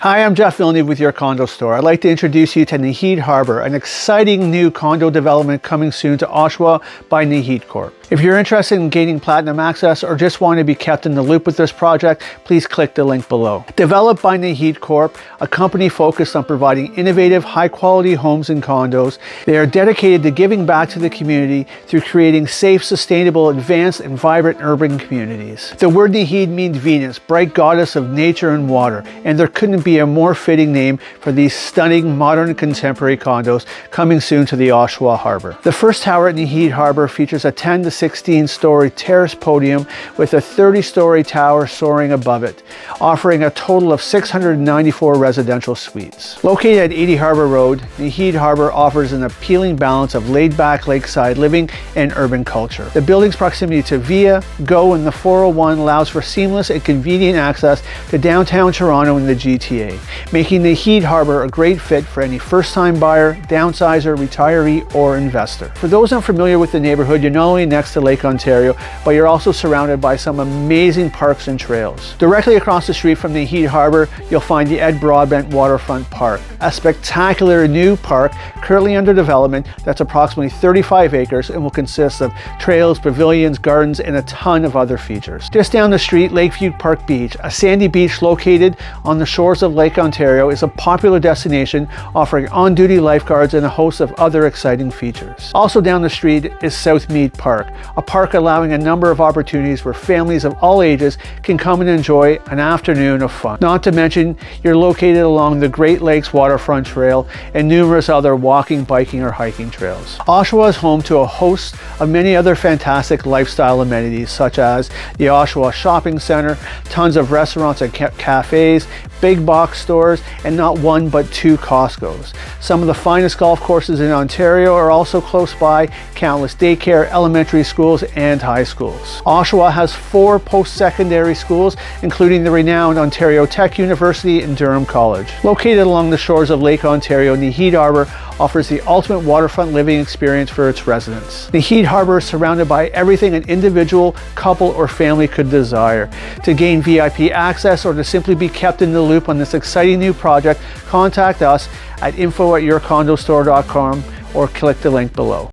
Hi, I'm Jeff Villeneuve with Your Condo Store. I'd like to introduce you to Nahid Harbour, an exciting new condo development coming soon to Oshawa by Nahid Corp. If you're interested in gaining platinum access or just want to be kept in the loop with this project, please click the link below. Developed by Nahid Corp, a company focused on providing innovative, high-quality homes and condos, they are dedicated to giving back to the community through creating safe, sustainable, advanced, and vibrant urban communities. The word Nahid means Venus, bright goddess of nature and water, and there couldn't be a more fitting name for these stunning, modern, and contemporary condos coming soon to the Oshawa Harbour. The first tower at Nahid Harbour features a 10 to 16-story terrace podium with a 30-story tower soaring above it, offering a total of 694 residential suites. Located at 80 Harbour Road, Nahid Harbour offers an appealing balance of laid-back lakeside living and urban culture. The building's proximity to Via, Go, and the 401 allows for seamless and convenient access to downtown Toronto and the GTA, making Nahid Harbour a great fit for any first-time buyer, downsizer, retiree, or investor. For those unfamiliar with the neighbourhood, you're not only next to Lake Ontario, but you're also surrounded by some amazing parks and trails. Directly across the street from Nahid Harbour, you'll find the Ed Broadbent Waterfront Park, a spectacular new park currently under development that's approximately 35 acres and will consist of trails, pavilions, gardens, and a ton of other features. Just down the street, Lakeview Park Beach, a sandy beach located on the shores of Lake Ontario, is a popular destination offering on-duty lifeguards and a host of other exciting features. Also down the street is South Mead Park, a park allowing a number of opportunities where families of all ages can come and enjoy an afternoon of fun. Not to mention, you're located along the Great Lakes Waterfront Trail and numerous other walking, biking, or hiking trails. Oshawa is home to a host of many other fantastic lifestyle amenities such as the Oshawa Shopping Centre, tons of restaurants and cafes, big box stores, and not one but two Costco's. Some of the finest golf courses in Ontario are also close by, countless daycare, elementary schools, and high schools. Oshawa has 4 post-secondary schools, including the renowned Ontario Tech University and Durham College. Located along the shores of Lake Ontario, Nahid Harbour offers the ultimate waterfront living experience for its residents. Nahid Harbour is surrounded by everything an individual, couple, or family could desire. To gain VIP access or to simply be kept in the loop on this exciting new project, contact us at info@yourcondostore.com or click the link below.